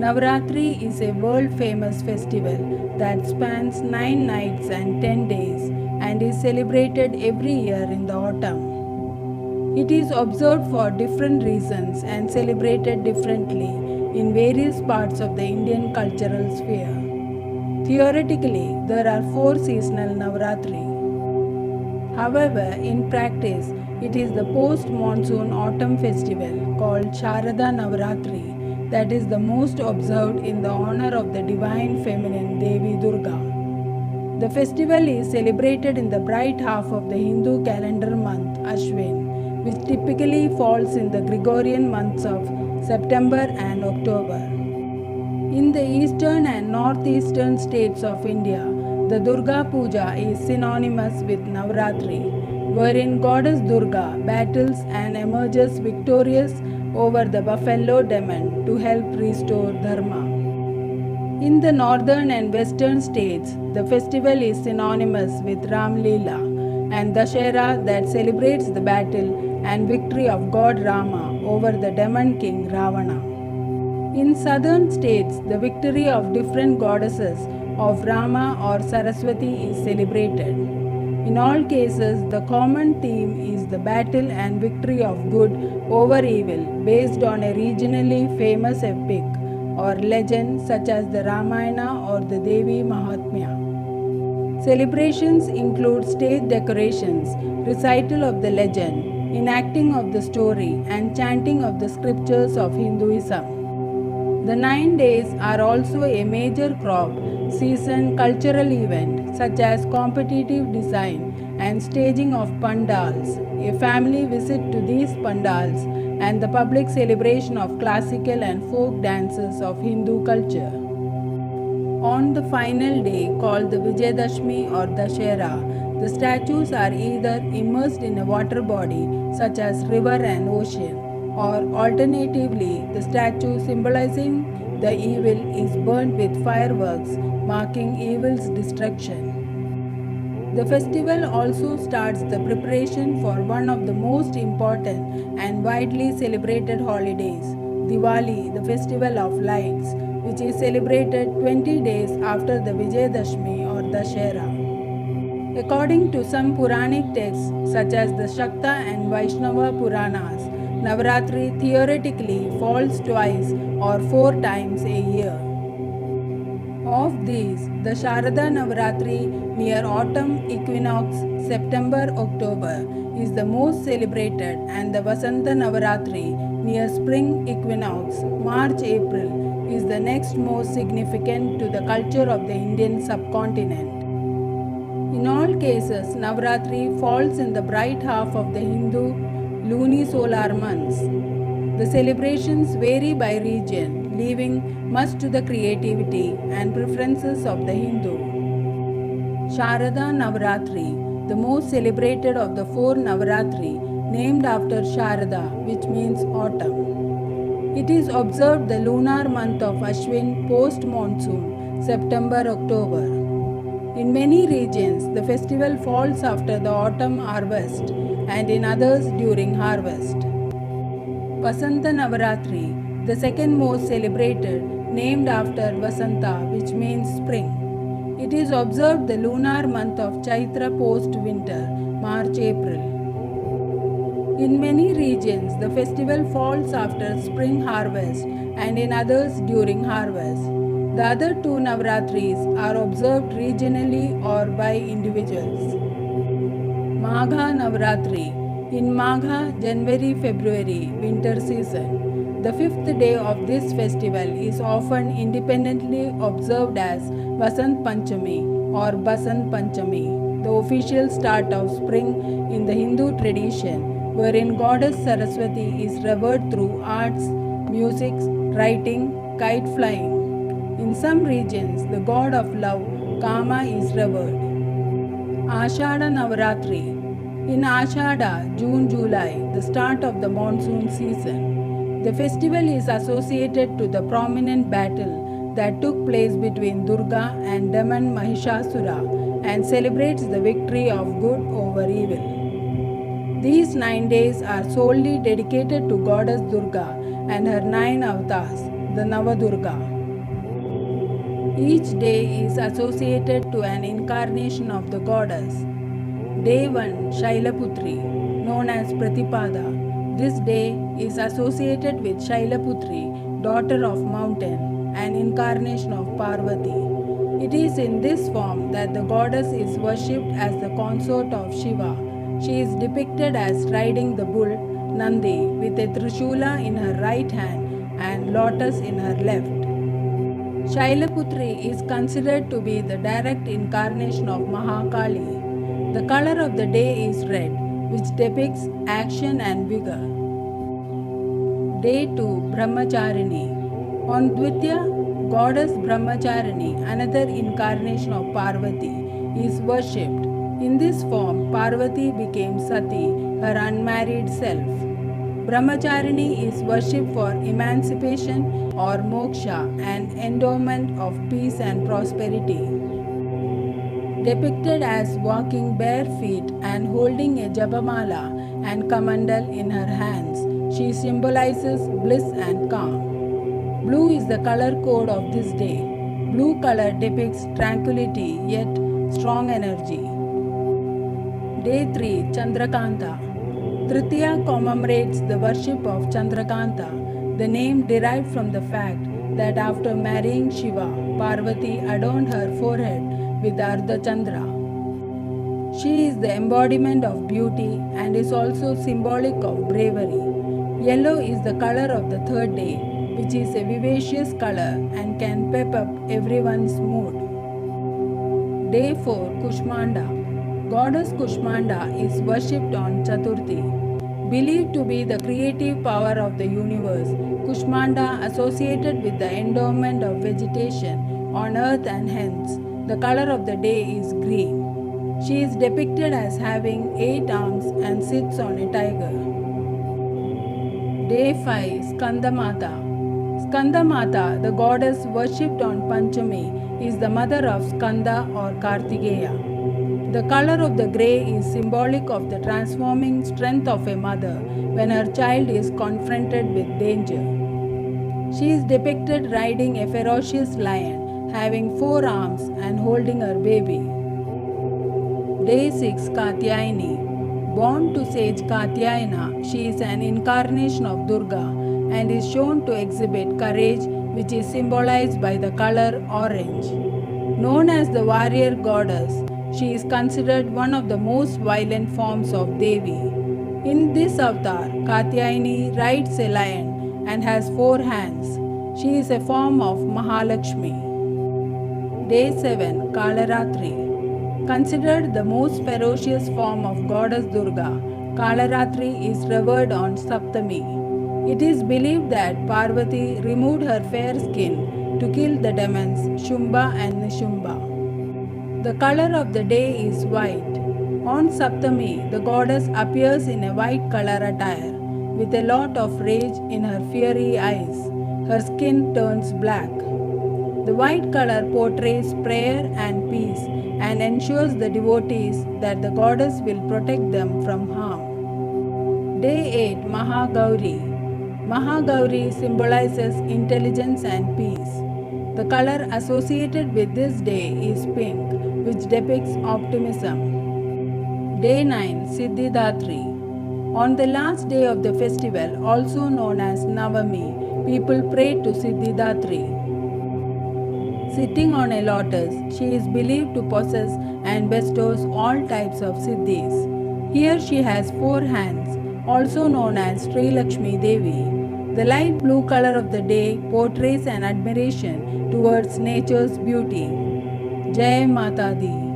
Navratri is a world famous festival that spans 9 nights and 10 days and is celebrated every year in the autumn. It is observed for different reasons and celebrated differently in various parts of the Indian cultural sphere. Theoretically, there are 4 seasonal Navratri. However, in practice, it is the post-monsoon autumn festival called Sharada Navaratri that is the most observed in the honor of the divine feminine Devi Durga. The festival is celebrated in the bright half of the Hindu calendar month Ashwin, which typically falls in the Gregorian months of September and October. In the eastern and northeastern states of India, the Durga Puja is synonymous with Navratri, wherein Goddess Durga battles and emerges victorious over the buffalo demon to help restore Dharma. In the northern and western states, the festival is synonymous with Ram Leela and Dashera that celebrates the battle and victory of God Rama over the demon king Ravana. In southern states, the victory of different goddesses of Rama or Saraswati is celebrated. In all cases, the common theme is the battle and victory of good over evil based on a regionally famous epic or legend such as the Ramayana or the Devi Mahatmya. Celebrations include stage decorations, recital of the legend, enacting of the story, and chanting of the scriptures of Hinduism. The 9 days are also a major crop season cultural event such as competitive design and staging of pandals, a family visit to these pandals, and the public celebration of classical and folk dances of Hindu culture. On the final day called the Vijayadashmi or Dashera, the statues are either immersed in a water body such as river and ocean, or alternatively, the statue symbolizing the evil is burnt with fireworks, marking evil's destruction. The festival also starts the preparation for one of the most important and widely celebrated holidays, Diwali, the festival of lights, which is celebrated 20 days after the Vijayadashmi or Dashera. According to some Puranic texts such as the Shakta and Vaishnava Puranas, Navratri theoretically falls twice or 4 times a year. Of these, the Sharada Navaratri near autumn equinox September-October is the most celebrated, and the Vasanta Navaratri near spring equinox March-April is the next most significant to the culture of the Indian subcontinent. In all cases, Navratri falls in the bright half of the Hindu lunisolar months. The celebrations vary by region, leaving much to the creativity and preferences of the Hindu. Sharada Navaratri, the most celebrated of the 4 Navaratri, named after Sharada, which means autumn. It is observed the lunar month of Ashwin post-monsoon, September-October. In many regions, the festival falls after the autumn harvest and in others during harvest. Vasanta Navaratri, the second most celebrated, named after Vasanta, which means spring. It is observed the lunar month of Chaitra post-winter, March-April. In many regions, the festival falls after spring harvest and in others during harvest. The other 2 Navaratris are observed regionally or by individuals. Magha Navaratri. In Magha, January-February, winter season. The 5th day of this festival is often independently observed as Vasant Panchami or Basant Panchami, the official start of spring in the Hindu tradition, wherein Goddess Saraswati is revered through arts, music, writing, kite flying. In some regions, the god of love, Kama, is revered. Ashada Navaratri. In Ashada, June-July, the start of the monsoon season. The festival is associated to the prominent battle that took place between Durga and demon Mahishasura and celebrates the victory of good over evil. These 9 days are solely dedicated to Goddess Durga and her 9 avatars, the Navadurga. Each day is associated to an incarnation of the goddess. Day 1 Shailaputri, known as Pratipada. This day is associated with Shailaputri, daughter of mountain, an incarnation of Parvati. It is in this form that the goddess is worshipped as the consort of Shiva. She is depicted as riding the bull Nandi with a Trishula in her right hand and lotus in her left. Shailaputri is considered to be the direct incarnation of Mahakali. The color of the day is red, which depicts action and vigor. Day 2 Brahmacharini. On Dvitya, goddess Brahmacharini, another incarnation of Parvati, is worshipped. In this form, Parvati became Sati, her unmarried self. Brahmacharini is worshipped for emancipation or moksha, an endowment of peace and prosperity. Depicted as walking bare feet and holding a japamala and kamandal in her hands, she symbolizes bliss and calm. Blue is the color code of this day. Blue color depicts tranquility yet strong energy. Day 3 Chandrakanta. Tritiya commemorates the worship of Chandrakanta, the name derived from the fact that after marrying Shiva, Parvati adorned her forehead with Ardha Chandra. She is the embodiment of beauty and is also symbolic of bravery. Yellow is the color of the third day, which is a vivacious color and can pep up everyone's mood. Day 4 Kushmanda. Goddess Kushmanda is worshipped on Chaturthi. Believed to be the creative power of the universe, Kushmanda associated with the endowment of vegetation on earth, and hence the color of the day is green. She is depicted as having 8 arms and sits on a tiger. Day 5 Skandamata. Skandamata, the goddess worshipped on Panchami, is the mother of Skanda or Kartikeya. The color of the grey is symbolic of the transforming strength of a mother when her child is confronted with danger. She is depicted riding a ferocious lion, having 4 arms and holding her baby. Day 6 Katyayani. Born to sage Katyayana, she is an incarnation of Durga and is shown to exhibit courage, which is symbolized by the color orange. Known as the warrior goddess, she is considered one of the most violent forms of Devi. In this avatar, Katyayani rides a lion and has 4 hands. She is a form of Mahalakshmi. Day 7 Kalaratri. Considered the most ferocious form of goddess Durga, Kalaratri is revered on Saptami. It is believed that Parvati removed her fair skin to kill the demons Shumba and Nishumba. The color of the day is white. On Saptami, the goddess appears in a white color attire, with a lot of rage in her fiery eyes. Her skin turns black. The white color portrays prayer and peace and ensures the devotees that the goddess will protect them from harm. Day 8 Mahagauri. Mahagauri symbolizes intelligence and peace. The color associated with this day is pink, which depicts optimism. Day 9 Siddhidatri. On the last day of the festival, also known as Navami, people pray to Siddhidatri. Sitting on a lotus, she is believed to possess and bestows all types of siddhis. Here she has 4 hands, also known as Sri Lakshmi Devi. The light blue color of the day portrays an admiration towards nature's beauty. Jai Mata Di.